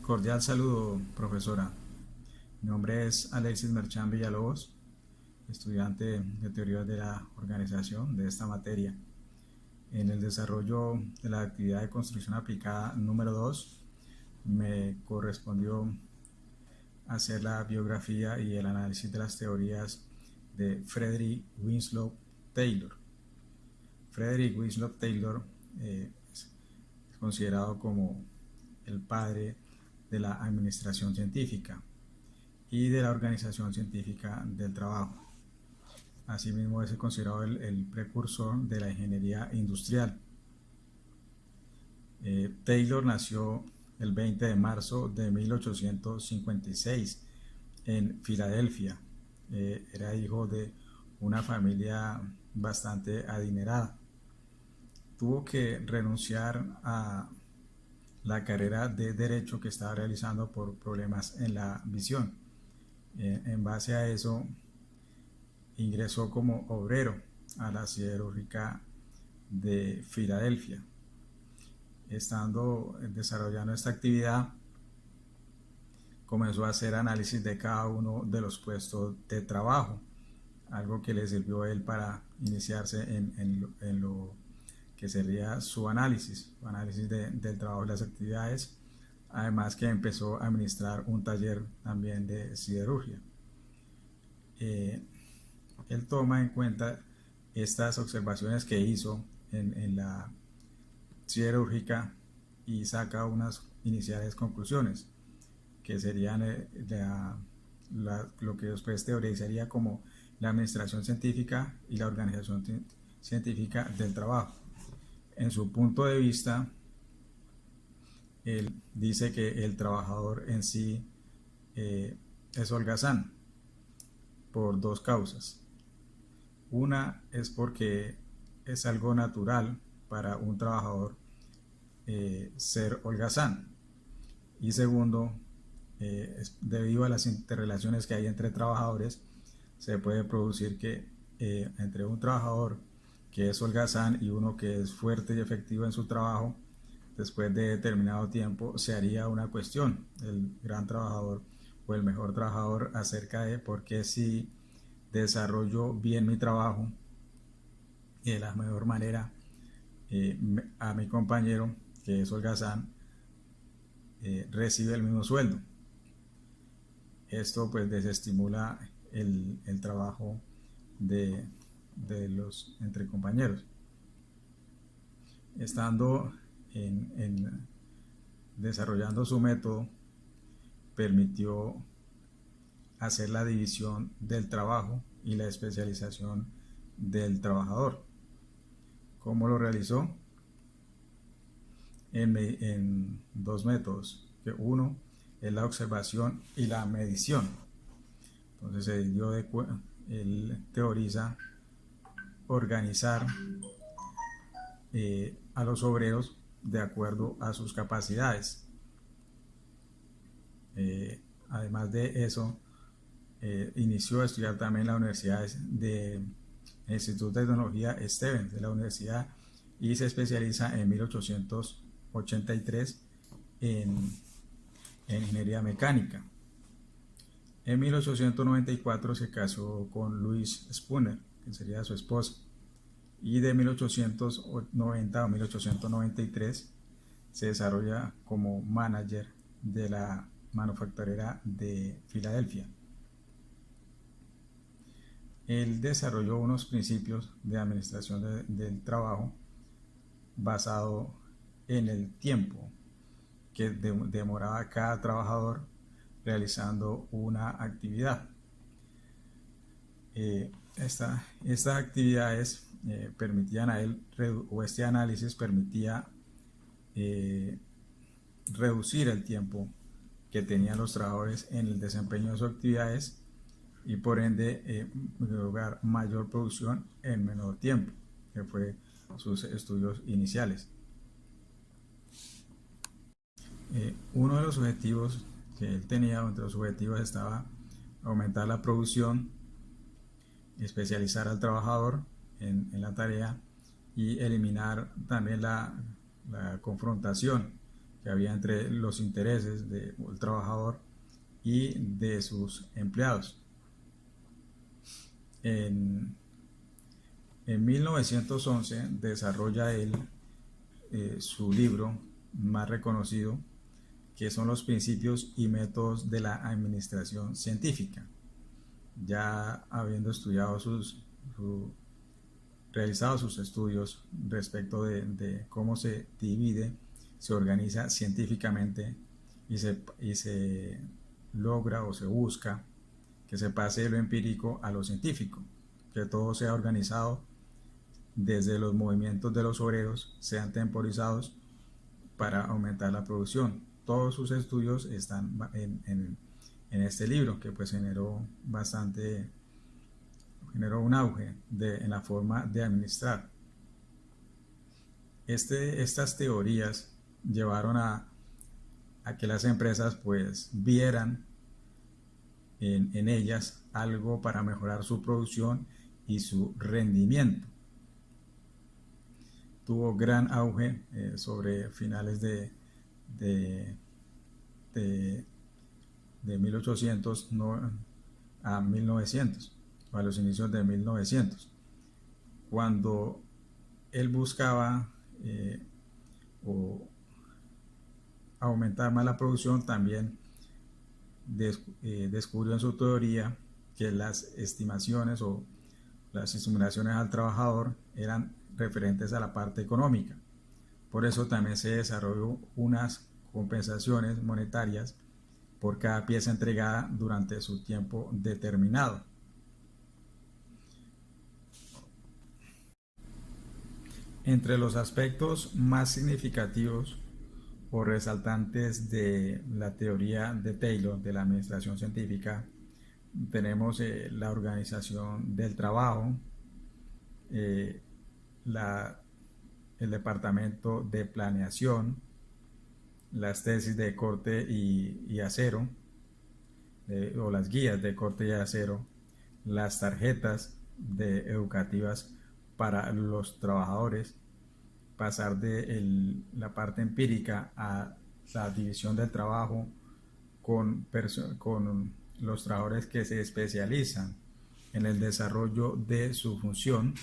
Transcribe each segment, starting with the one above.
Cordial saludo, profesora. Mi nombre es Alexis Merchán Villalobos, estudiante de teoría de la organización de esta materia. En el desarrollo de la actividad de construcción aplicada número 2, me correspondió hacer la biografía y el análisis de las teorías de Frederick Winslow Taylor. Frederick Winslow Taylor es considerado como el padre de la administración científica y de la organización científica del trabajo. Asimismo, es considerado el precursor de la ingeniería industrial. Taylor nació el 20 de marzo de 1856 en Filadelfia. Era hijo de una familia bastante adinerada. Tuvo que renunciar a la carrera de derecho que estaba realizando por problemas en la visión. En base a eso, ingresó como obrero a la siderúrgica de Filadelfia. Estando desarrollando esta actividad, comenzó a hacer análisis de cada uno de los puestos de trabajo, algo que le sirvió a él para iniciarse en lo que sería su análisis del trabajo y las actividades, además que empezó a administrar un taller también de siderurgia. Él toma en cuenta estas observaciones que hizo en la siderúrgica y saca unas iniciales conclusiones que serían lo que después teorizaría como la administración científica y la organización científica del trabajo. En su punto de vista, él dice que el trabajador en sí es holgazán por dos causas. Una es porque es algo natural para un trabajador ser holgazán. Y segundo, debido a las interrelaciones que hay entre trabajadores, se puede producir que entre un trabajador que es holgazán y uno que es fuerte y efectivo en su trabajo, después de determinado tiempo se haría una cuestión, el gran trabajador o el mejor trabajador, acerca de por qué si desarrollo bien mi trabajo de la mejor manera, a mi compañero que es holgazán recibe el mismo sueldo. Esto pues desestimula el trabajo de los entre compañeros. Estando desarrollando su método, permitió hacer la división del trabajo y la especialización del trabajador. ¿Cómo lo realizó? En dos métodos. Uno es la observación y la medición. Entonces él teoriza organizar a los obreros de acuerdo a sus capacidades. Además de eso, inició a estudiar también la Universidad de Instituto de Tecnología Stevens de la universidad y se especializa en 1883 en ingeniería mecánica. En 1894 se casó con Louise Spooner, que sería su esposa, y de 1890 a 1893 se desarrolla como manager de la manufacturera de Filadelfia. Él desarrolló unos principios de administración del trabajo basado en el tiempo que demoraba cada trabajador realizando una actividad. Estas actividades permitían a él, o este análisis permitía reducir el tiempo que tenían los trabajadores en el desempeño de sus actividades y por ende lograr mayor producción en menor tiempo, que fue sus estudios iniciales. Uno de los objetivos que él tenía, entre los objetivos estaba aumentar la producción, especializar al trabajador en la tarea y eliminar también la confrontación que había entre los intereses del trabajador y de sus empleados. En, en 1911 desarrolla él su libro más reconocido, que son los principios y métodos de la administración científica. Ya habiendo estudiado realizado sus estudios respecto de cómo se divide, se organiza científicamente y se logra o se busca que se pase de lo empírico a lo científico, que todo sea organizado desde los movimientos de los obreros, sean temporizados para aumentar la producción. Todos sus estudios están en este libro, que pues generó un auge en la forma de administrar. Estas teorías llevaron a que las empresas pues vieran en ellas algo para mejorar su producción y su rendimiento. Tuvo gran auge sobre finales de 1800 a 1900, o a los inicios de 1900, cuando él buscaba o aumentar más la producción. También descubrió en su teoría que las estimaciones o las estimulaciones al trabajador eran referentes a la parte económica. Por eso también se desarrolló unas compensaciones monetarias por cada pieza entregada durante su tiempo determinado. Entre los aspectos más significativos o resaltantes de la teoría de Taylor de la administración científica tenemos la organización del trabajo, eh, el departamento de planeación, las tesis de corte y acero, o las guías de corte y acero, las tarjetas educativas para los trabajadores, pasar de la parte empírica a la división del trabajo con los trabajadores que se especializan en el desarrollo de su función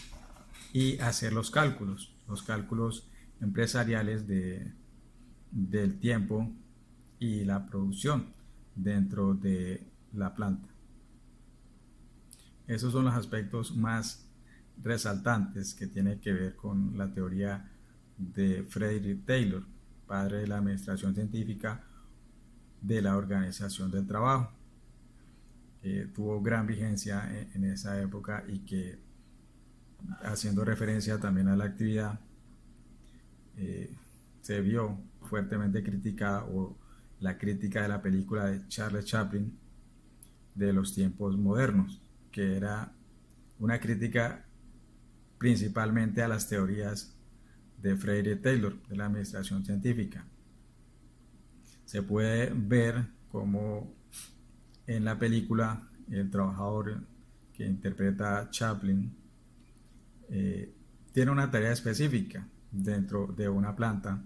y hacer los cálculos empresariales del tiempo y la producción dentro de la planta. Esos son los aspectos más resaltantes que tienen que ver con la teoría de Frederick Taylor, padre de la administración científica de la organización del trabajo, que tuvo gran vigencia en esa época y que, haciendo referencia también a la actividad, se vio fuertemente criticada, o la crítica de la película de Charles Chaplin de los tiempos modernos, que era una crítica principalmente a las teorías de Frederick Taylor de la administración científica. Se puede ver como en la película el trabajador que interpreta a Chaplin tiene una tarea específica dentro de una planta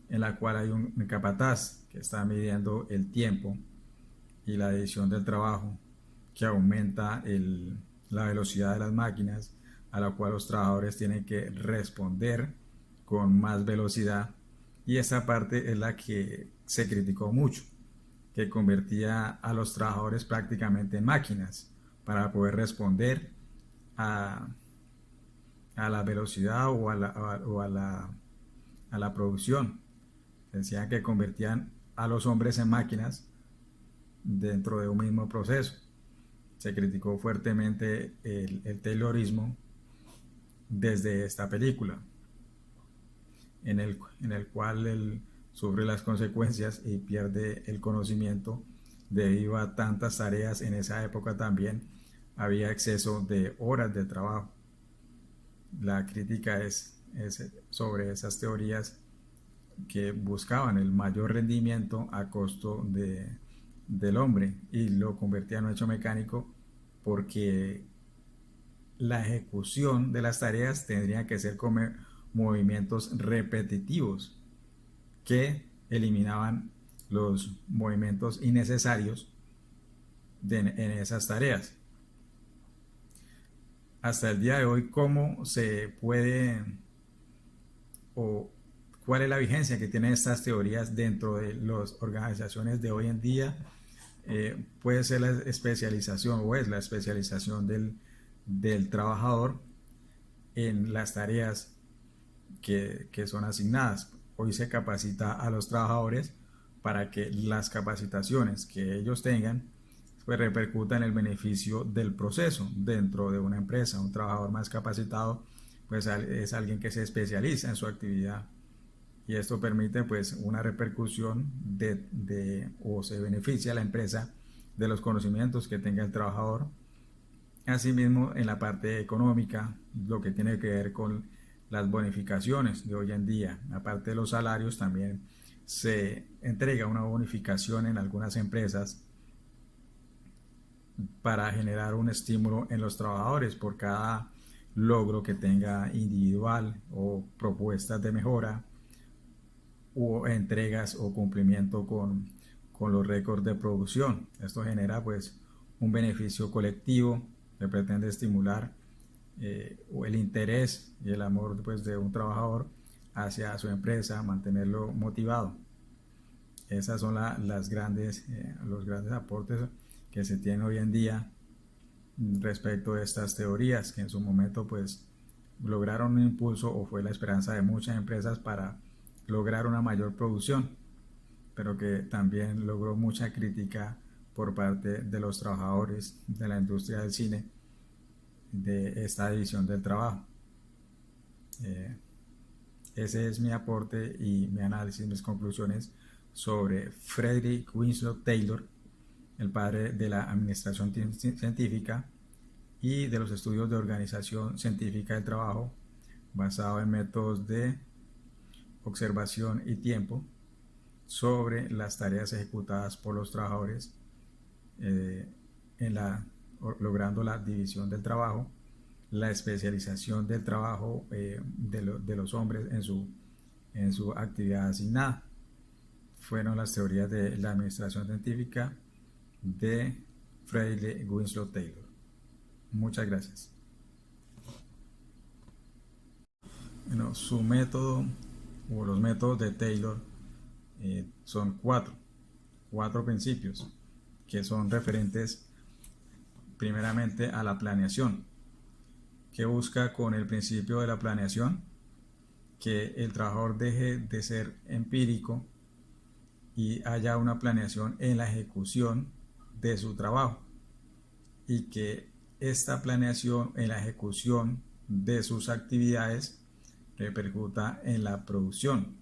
en la cual hay un capataz que está midiendo el tiempo y la división del trabajo, que aumenta la velocidad de las máquinas, a la cual los trabajadores tienen que responder con más velocidad. Y esa parte es la que se criticó mucho, que convertía a los trabajadores prácticamente en máquinas para poder responder a la velocidad o a la producción. Decían que convertían a los hombres en máquinas dentro de un mismo proceso. Se criticó fuertemente el Taylorismo desde esta película, en el cual él sufre las consecuencias y pierde el conocimiento debido a tantas tareas. En esa época también había exceso de horas de trabajo. La crítica es sobre esas teorías que buscaban el mayor rendimiento a costo del hombre y lo convertían en un hecho mecánico, porque la ejecución de las tareas tendría que ser con movimientos repetitivos que eliminaban los movimientos innecesarios en esas tareas. Hasta el día de hoy, ¿cómo se puede o cuál es la vigencia que tienen estas teorías dentro de las organizaciones de hoy en día? Puede ser la especialización o es la especialización del trabajador en las tareas que son asignadas. Hoy se capacita a los trabajadores para que las capacitaciones que ellos tengan pues repercutan en el beneficio del proceso dentro de una empresa. Un trabajador más capacitado pues es alguien que se especializa en su actividad, y esto permite pues una repercusión o se beneficia a la empresa de los conocimientos que tenga el trabajador. Asimismo, en la parte económica, lo que tiene que ver con las bonificaciones de hoy en día, aparte de los salarios, también se entrega una bonificación en algunas empresas para generar un estímulo en los trabajadores por cada logro que tenga individual o propuestas de mejora o entregas o cumplimiento con los récords de producción. Esto genera pues un beneficio colectivo que pretende estimular el interés y el amor pues, de un trabajador hacia su empresa, mantenerlo motivado. Esas son los grandes aportes que se tienen hoy en día respecto de estas teorías, que en su momento pues lograron un impulso o fue la esperanza de muchas empresas para lograr una mayor producción, pero que también logró mucha crítica por parte de los trabajadores de la industria del cine de esta división del trabajo. Ese es mi aporte y mi análisis, mis conclusiones sobre Frederick Winslow Taylor, el padre de la administración científica y de los estudios de organización científica del trabajo, basado en métodos de observación y tiempo sobre las tareas ejecutadas por los trabajadores, logrando la división del trabajo, la especialización del trabajo de los hombres en su actividad asignada. Fueron las teorías de la administración científica de Frederick Winslow Taylor. Muchas gracias. Bueno, su método o los métodos de Taylor son cuatro principios que son referentes primeramente a la planeación, que busca con el principio de la planeación que el trabajador deje de ser empírico y haya una planeación en la ejecución de su trabajo, y que esta planeación en la ejecución de sus actividades repercuta en la producción.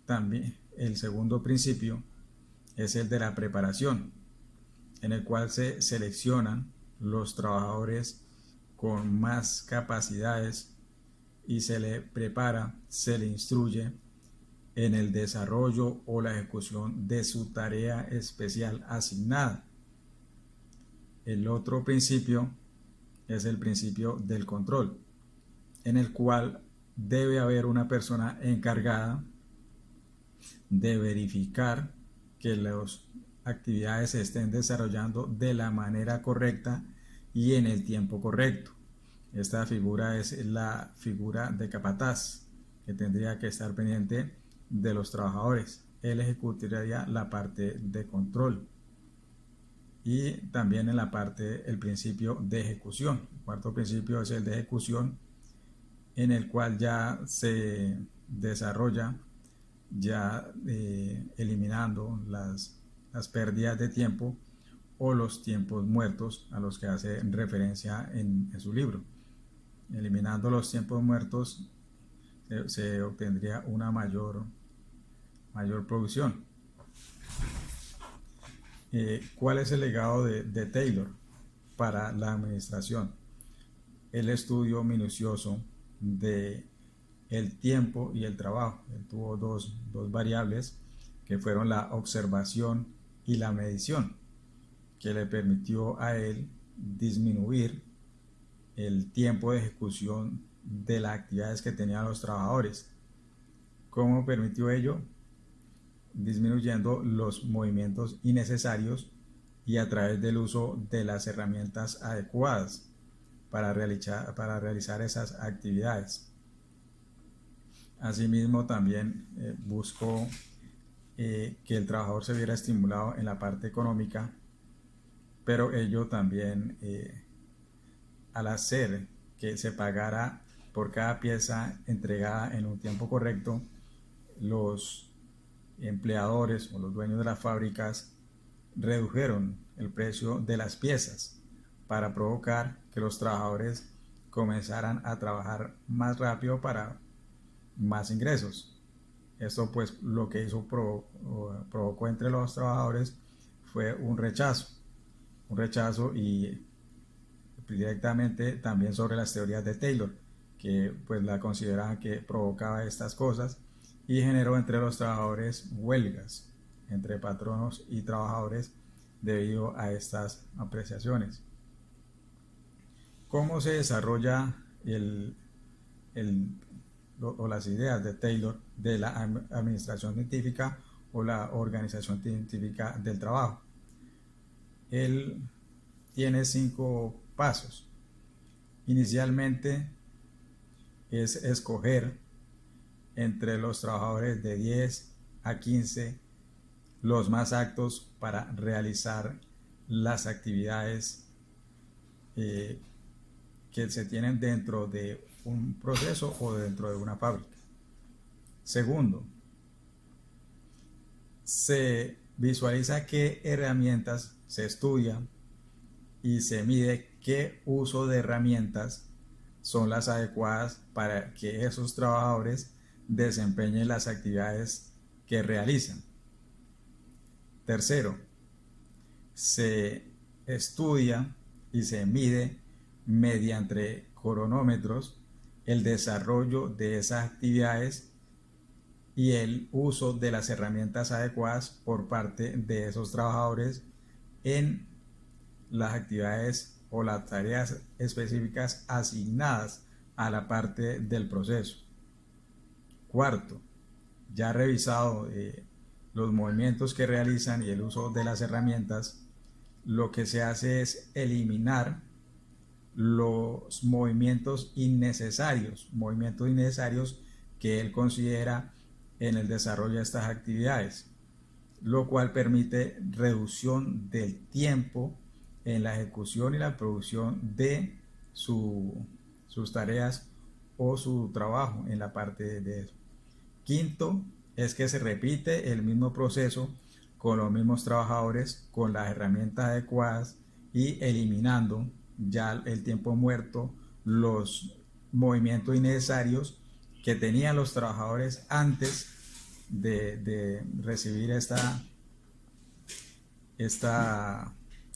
También el segundo principio es el de la preparación, en el cual se seleccionan los trabajadores con más capacidades y se le prepara, se le instruye en el desarrollo o la ejecución de su tarea especial asignada. El otro principio es el principio del control, en el cual debe haber una persona encargada de verificar que las actividades se estén desarrollando de la manera correcta y en el tiempo correcto. Esta figura es la figura de capataz, que tendría que estar pendiente de los trabajadores. Él ejecutaría la parte de control y también en la parte, el principio de ejecución. El cuarto principio es el de ejecución, en el cual ya se desarrolla eliminando las pérdidas de tiempo o los tiempos muertos a los que hace referencia en su libro. Eliminando los tiempos muertos se obtendría una mayor producción. ¿Cuál es el legado de Taylor para la administración? El estudio minucioso de el tiempo y el trabajo. Él tuvo dos variables que fueron la observación y la medición, que le permitió a él disminuir el tiempo de ejecución de las actividades que tenían los trabajadores, ¿Cómo permitió ello? Disminuyendo los movimientos innecesarios y a través del uso de las herramientas adecuadas para realizar esas actividades. Asimismo, también buscó que el trabajador se viera estimulado en la parte económica, pero ello también al hacer que se pagara por cada pieza entregada en un tiempo correcto, los empleadores o los dueños de las fábricas redujeron el precio de las piezas para provocar que los trabajadores comenzaran a trabajar más rápido para más ingresos. Esto pues lo que hizo provocó entre los trabajadores fue un rechazo y directamente también sobre las teorías de Taylor, que pues la consideraban que provocaba estas cosas y generó entre los trabajadores huelgas entre patronos y trabajadores debido a estas apreciaciones. ¿Cómo se desarrolla las ideas de Taylor de la administración científica o la organización científica del trabajo? Él tiene 5 pasos. Inicialmente es escoger entre los trabajadores de 10 a 15 los más aptos para realizar las actividades que se tienen dentro de un proceso o dentro de una fábrica. Segundo, se visualiza qué herramientas se estudian y se mide qué uso de herramientas son las adecuadas para que esos trabajadores desempeñen las actividades que realizan. Tercero, se estudia y se mide mediante cronómetros el desarrollo de esas actividades y el uso de las herramientas adecuadas por parte de esos trabajadores en las actividades o las tareas específicas asignadas a la parte del proceso. Cuarto, ya revisado los movimientos que realizan y el uso de las herramientas, lo que se hace es eliminar los movimientos innecesarios que él considera en el desarrollo de estas actividades, lo cual permite reducción del tiempo en la ejecución y la producción de sus tareas o su trabajo en la parte de eso. Quinto, es que se repite el mismo proceso con los mismos trabajadores, con las herramientas adecuadas y eliminando ya el tiempo muerto, los movimientos innecesarios que tenían los trabajadores antes de recibir este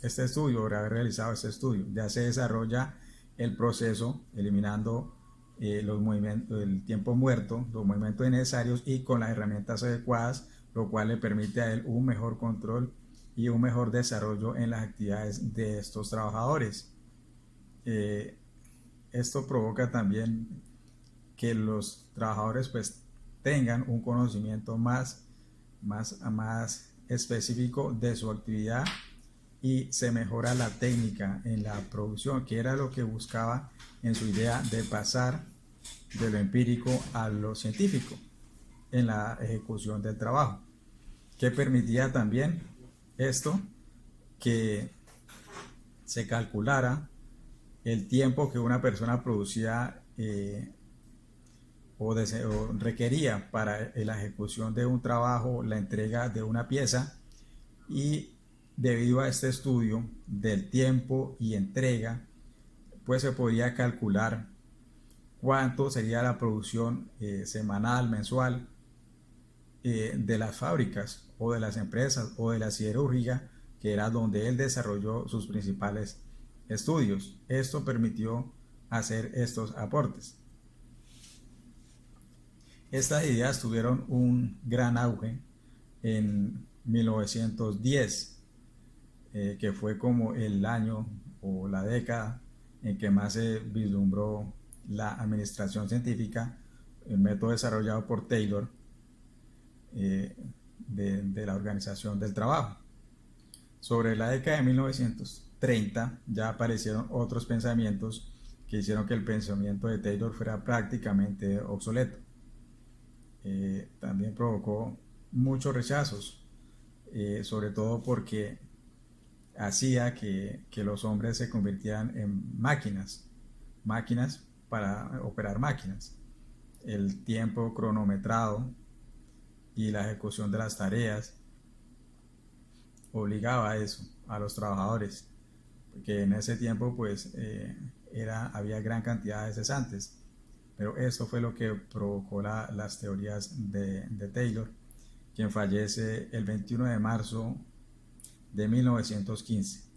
estudio, o haber realizado este estudio. Ya se desarrolla el proceso eliminando los movimientos, el tiempo muerto, los movimientos innecesarios y con las herramientas adecuadas, lo cual le permite a él un mejor control y un mejor desarrollo en las actividades de estos trabajadores. Esto provoca también que los trabajadores pues tengan un conocimiento más específico de su actividad y se mejora la técnica en la producción, que era lo que buscaba en su idea de pasar de lo empírico a lo científico en la ejecución del trabajo, que permitía también esto, que se calculara el tiempo que una persona producía o requería para la ejecución de un trabajo, la entrega de una pieza, y debido a este estudio del tiempo y entrega, pues se podía calcular cuánto sería la producción semanal, mensual de las fábricas o de las empresas o de la siderúrgica, que era donde él desarrolló sus principales estudios. Esto permitió hacer estos aportes. Estas ideas tuvieron un gran auge en 1910, que fue como el año o la década en que más se vislumbró la administración científica, el método desarrollado por Taylor, de la organización del trabajo. Sobre la década de 1930 ya aparecieron otros pensamientos que hicieron que el pensamiento de Taylor fuera prácticamente obsoleto. También provocó muchos rechazos, sobre todo porque hacía que los hombres se convirtieran en máquinas para operar máquinas. El tiempo cronometrado y la ejecución de las tareas obligaba a eso, a los trabajadores, porque en ese tiempo pues había gran cantidad de cesantes, pero eso fue lo que provocó las teorías de Taylor, quien fallece el 21 de marzo de 1915.